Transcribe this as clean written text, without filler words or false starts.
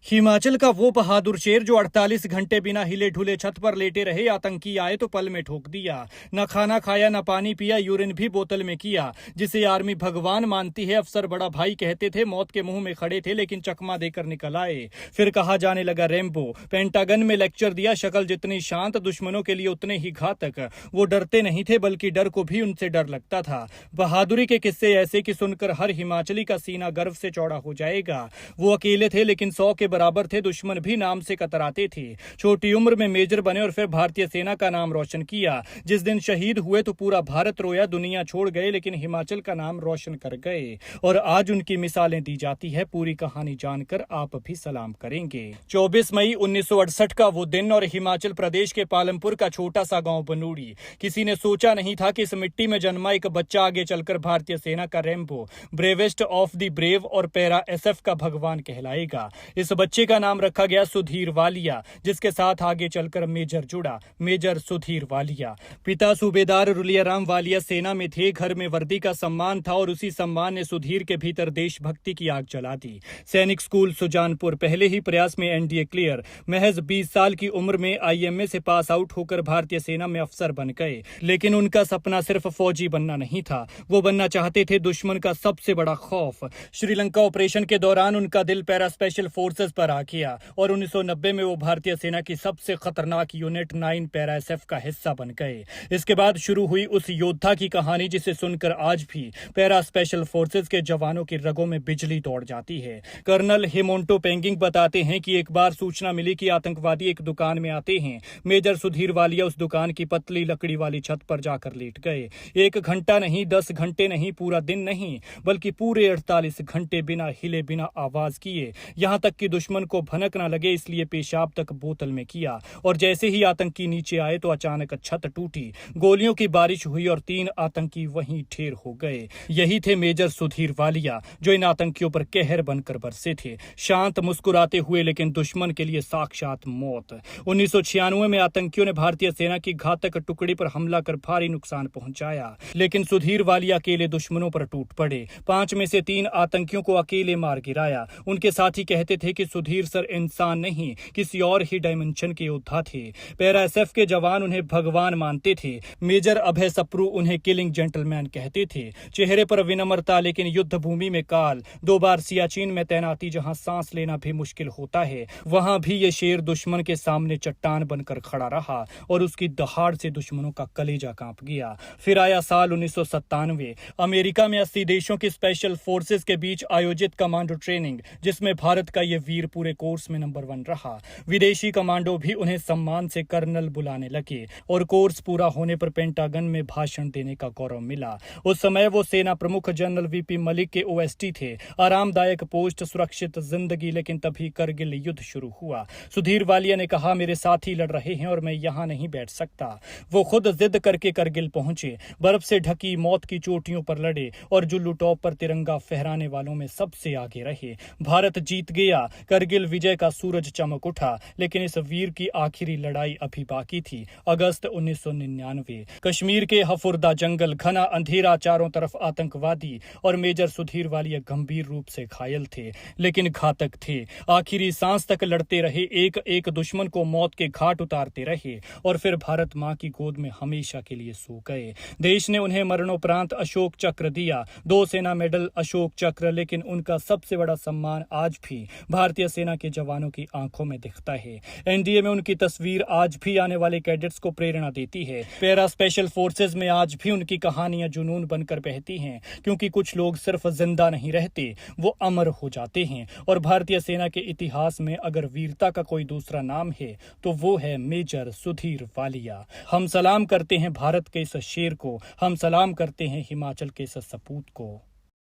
हिमाचल का वो बहादुर शेर जो 48 घंटे बिना हिले ढुले छत पर लेटे रहे, आतंकी आए तो पल में ठोक दिया। न खाना खाया, न पानी पिया, यूरिन भी बोतल में किया। जिसे आर्मी भगवान मानती है, अफसर बड़ा भाई कहते थे, मौत के मुंह में खड़े थे लेकिन चकमा देकर निकल आए। फिर कहा जाने लगा रैम्बो। पेंटागन में लेक्चर दिया, शक्ल जितनी शांत, दुश्मनों के लिए उतने ही घातक। वो डरते नहीं थे बल्कि डर को भी उनसे डर लगता था। बहादुरी के किस्से ऐसे कि सुनकर हर हिमाचली का सीना गर्व से चौड़ा हो जाएगा। वो अकेले थे लेकिन 100 के बराबर थे, दुश्मन भी नाम से कतराते थे। छोटी उम्र में मेजर बने और फिर भारतीय सेना का नाम रोशन किया। जिस दिन शहीद हुए तो पूरा भारत रोया, दुनिया छोड़ गए लेकिन हिमाचल का नाम रोशन कर गए। और आज उनकी मिसालें दी जाती है। पूरी कहानी जानकर आप भी सलाम करेंगे। 24 मई 1968 का वो दिन और हिमाचल प्रदेश के पालमपुर का छोटा सा गांव बनूड़ी। किसी ने सोचा नहीं था कि इस मिट्टी में जन्मा एक बच्चा आगे चलकर भारतीय सेना का Rambo, bravest of the brave और पैरा एसएफ का भगवान कहलाएगा। इस बच्चे का नाम रखा गया सुधीर वालिया, जिसके साथ आगे चलकर मेजर जुड़ा, मेजर सुधीर वालिया। पिता सूबेदार रुलियाराम वालिया सेना में थे। घर में वर्दी का सम्मान था और उसी सम्मान ने सुधीर के भीतर देशभक्ति की आग जला दी। सैनिक स्कूल सुजानपुर, पहले ही प्रयास में एनडीए क्लियर। महज 20 साल की उम्र में आईएमए से पास आउट होकर भारतीय सेना में अफसर बन गए। लेकिन उनका सपना सिर्फ फौजी बनना नहीं था, वो बनना चाहते थे दुश्मन का सबसे बड़ा खौफ। श्रीलंका ऑपरेशन के दौरान उनका दिल पैरा स्पेशल फोर्सेस पर आ गया और 1990 में वो भारतीय सेना की सबसे खतरनाक यूनिट 9 पैरा एसएफ का हिस्सा बन गए। इसके बाद शुरू हुई उस योद्धा की कहानी जिसे सुनकर आज भी पैरा स्पेशल फोर्सेस के जवानों की रगों में बिजली दौड़ जाती है। कर्नल हेमोंटो पेंगिंग बताते हैं कि एक बार सूचना मिली कि आतंकवादी एक दुकान में आते हैं। मेजर सुधीर वालिया उस दुकान की पतली लकड़ी वाली छत पर जाकर लेट गए। 1 घंटा नहीं, 10 घंटे नहीं, पूरा दिन नहीं, बल्कि पूरे 48 घंटे बिना हिले, बिना आवाज किए। यहां तक कि दुश्मन को भनक न लगे इसलिए पेशाब तक बोतल में किया। और जैसे ही आतंकी नीचे आए तो अचानक छत टूटी, गोलियों की बारिश हुई और 3 आतंकी वहीं ढेर हो गए। यही थे मेजर सुधीर वालिया, जो इन आतंकियों पर कहर बनकर बरसे थे, शांत मुस्कुराते हुए लेकिन दुश्मन के लिए साक्षात मौत। 1996 में आतंकियों ने भारतीय सेना की घातक टुकड़ी पर हमला कर भारी नुकसान पहुंचाया, लेकिन सुधीर वालिया अकेले दुश्मनों पर टूट पड़े। 5 में से 3 आतंकियों को अकेले मार गिराया। उनके साथी कहते थे कि सुधीर सर इंसान नहीं, किसी और ही डायमेंशन के योद्धा थे। पैरा एसएफ के जवान उन्हें भगवान मानते थे। मेजर अभय सप्रू उन्हें किलिंग जेंटलमैन कहते थे। चेहरे पर विनम्रता लेकिन युद्ध भूमि में काल। 2 बार सियाचिन में तैनाती, जहां सांस लेना भी मुश्किल होता है, वहां भी ये शेर दुश्मन के सामने चट्टान बनकर खड़ा रहा और उसकी दहाड़ से दुश्मनों का कलेजा कांप गया। फिर आया साल 1997। अमेरिका में 80 देशों की स्पेशल फोर्सेस के बीच आयोजित कमांडो ट्रेनिंग, जिसमें भारत का ये वीर पूरे कोर्स में नंबर 1 रहा। विदेशी कमांडो भी उन्हें सम्मान से कर्नल बुलाने लगे और कोर्स पूरा होने पर पेंटागन में भाषण देने का गौरव मिला। उस समय वो सेना प्रमुख जनरल वीपी मलिक के ओएसटी थे। आरामदायक पोस्ट, सुरक्षित जिंदगी। लेकिन तभी करगिल युद्ध शुरू हुआ। सुधीर वालिया ने कहा, मेरे साथी लड़ रहे हैं और मैं यहाँ नहीं बैठ सकता। वो खुद जिद करके करगिल पहुंचे, बर्फ से ढकी मौत की चोटियों पर लड़े और जुल्लू टॉप पर तिरंगा फहराने वालों में सबसे आगे रहे। भारत जीत गया, करगिल विजय का सूरज चमक उठा। लेकिन इस वीर की आखिरी लड़ाई अभी बाकी थी। अगस्त 1999, कश्मीर के हफुरदा जंगल, घना अंधेरा, चारों तरफ आतंकवादी और मेजर सुधीर वालिया गंभीर रूप से घायल थे लेकिन घातक थे। आखिरी सांस तक लड़ते रहे, एक एक दुश्मन को मौत के घाट उतारते रहे और फिर भारत मां की गोद में हमेशा के लिए सो गए। देश ने उन्हें मरणोपरांत अशोक चक्र दिया, 2 सेना मेडल, अशोक चक्र। लेकिन उनका सबसे बड़ा सम्मान आज भी भारतीय सेना के जवानों की आंखों में दिखता है। एनडीए में उनकी तस्वीर आज भी आने वाले कैडेट्स को प्रेरणा देती है। पैरा स्पेशल फोर्सेज में आज भी उनकी कहानियां जुनून बनकर बहती हैं, क्योंकि कुछ लोग सिर्फ जिंदा नहीं रहते, वो अमर हो जाते हैं। और भारतीय सेना के इतिहास में अगर वीरता का कोई दूसरा नाम है तो वो है मेजर सुधीर वालिया। हम सलाम करते हैं भारत के इस शेर को, हम सलाम करते हैं हिमाचल के इस सपूत को।